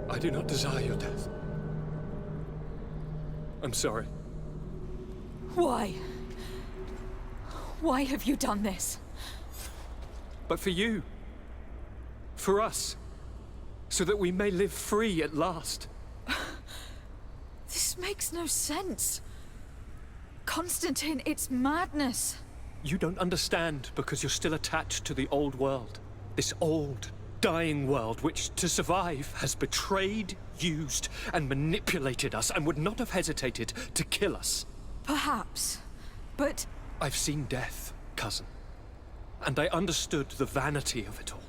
I do not desire your death. I'm sorry. Why? Why have you done this? But for you. For us. So that we may live free at last. This makes no sense. Constantine, it's madness. You don't understand because you're still attached to the old world. This old, dying world which, to survive, has betrayed, used, and manipulated us and would not have hesitated to kill us. Perhaps, but... I've seen death, cousin. And I understood the vanity of it all.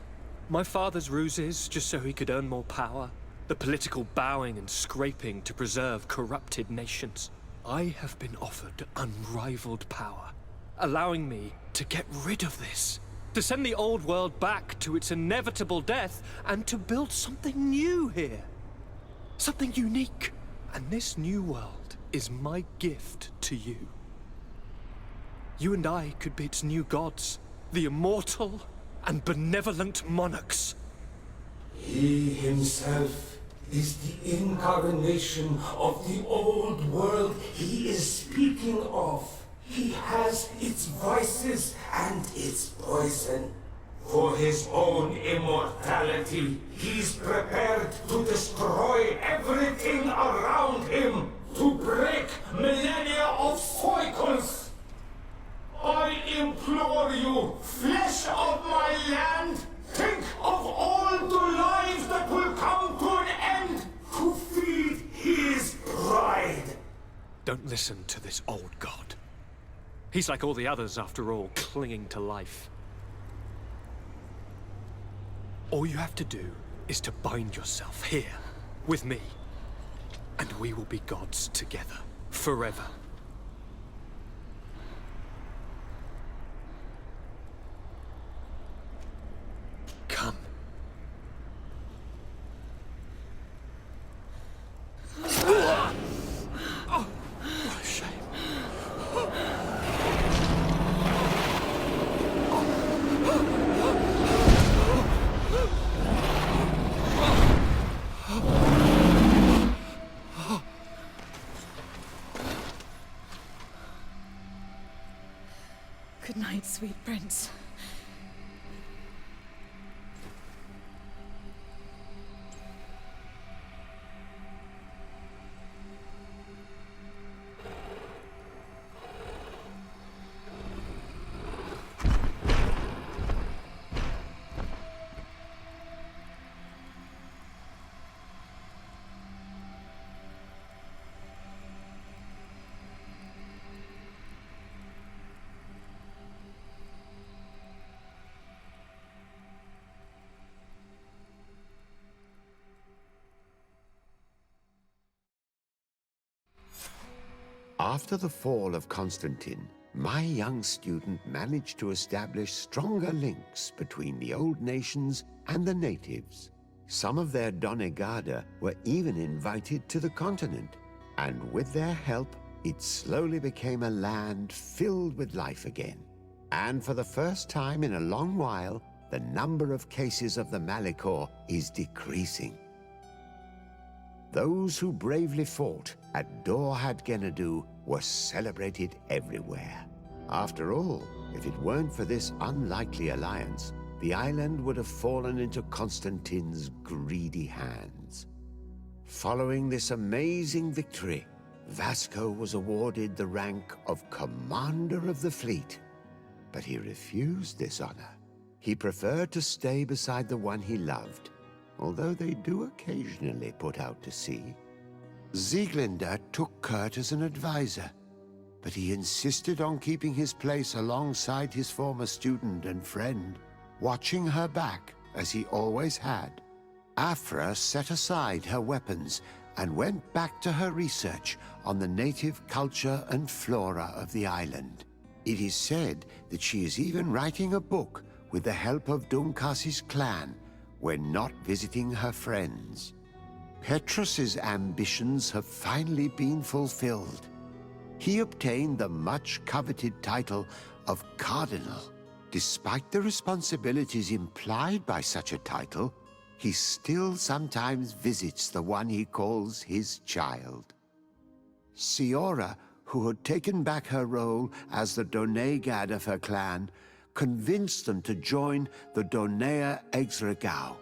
My father's ruses just so he could earn more power. The political bowing and scraping to preserve corrupted nations. I have been offered unrivaled power, allowing me to get rid of this. To send the old world back to its inevitable death and to build something new here. Something unique. And this new world is my gift to you. You and I could be its new gods, the immortal and benevolent monarchs. He himself is the incarnation of the old world he is speaking of. He has its vices and its poison. For his own immortality, he's prepared to destroy everything around him, to break millennia of cycles. I implore you, flesh of my land, think of all the lives that will come to an end to feed his pride. Don't listen to this old god. He's like all the others, after all, clinging to life. All you have to do is to bind yourself here, with me. And we will be gods together, forever. Come. Oh, what a shame. Good night, sweet prince. After the fall of Constantine, my young student managed to establish stronger links between the old nations and the natives. Some of their donegada were even invited to the continent, and with their help, it slowly became a land filled with life again. And for the first time in a long while, the number of cases of the Malichor is decreasing. Those who bravely fought at Dorhad Genadu were celebrated everywhere. After all, if it weren't for this unlikely alliance, the island would have fallen into Constantine's greedy hands. Following this amazing victory, Vasco was awarded the rank of Commander of the Fleet. But he refused this honor. He preferred to stay beside the one he loved, although they do occasionally put out to sea. Sieglinde took Kurt as an advisor, but he insisted on keeping his place alongside his former student and friend, watching her back as he always had. Afra set aside her weapons and went back to her research on the native culture and flora of the island. It is said that she is even writing a book with the help of Dunkas's clan when not visiting her friends. Petrus's ambitions have finally been fulfilled. He obtained the much-coveted title of Cardinal. Despite the responsibilities implied by such a title, he still sometimes visits the one he calls his child. Siora, who had taken back her role as the Donegad of her clan, convinced them to join the Donea Exregao.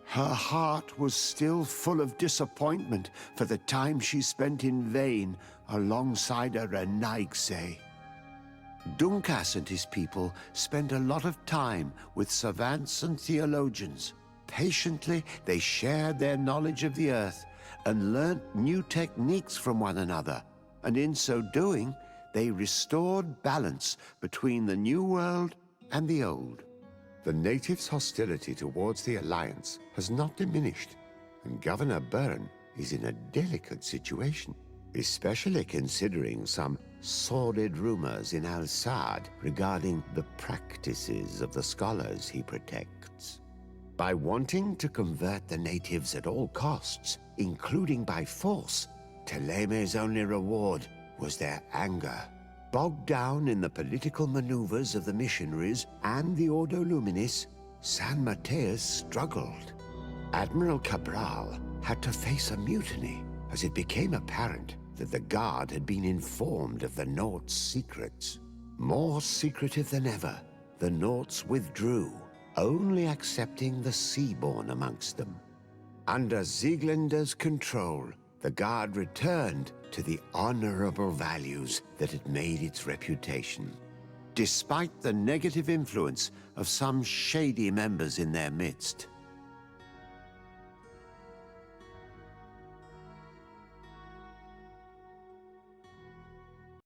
Her heart was still full of disappointment for the time she spent in vain alongside her Renaigse. Dunkas and his people spent a lot of time with savants and theologians. Patiently, they shared their knowledge of the earth and learnt new techniques from one another, and in so doing, they restored balance between the New World and the Old. The natives' hostility towards the Alliance has not diminished, and Governor Byrne is in a delicate situation, especially considering some sordid rumors in Al-Sad regarding the practices of the scholars he protects. By wanting to convert the natives at all costs, including by force, Teleme's only reward was their anger. Bogged down in the political maneuvers of the missionaries and the Ordo Luminis, San Mateus struggled. Admiral Cabral had to face a mutiny as it became apparent that the Guard had been informed of the Nort's secrets. More secretive than ever, the Norts withdrew, only accepting the Seaborn amongst them. Under Sieglinder's control, the Guard returned to the honorable values that had made its reputation. Despite the negative influence of some shady members in their midst,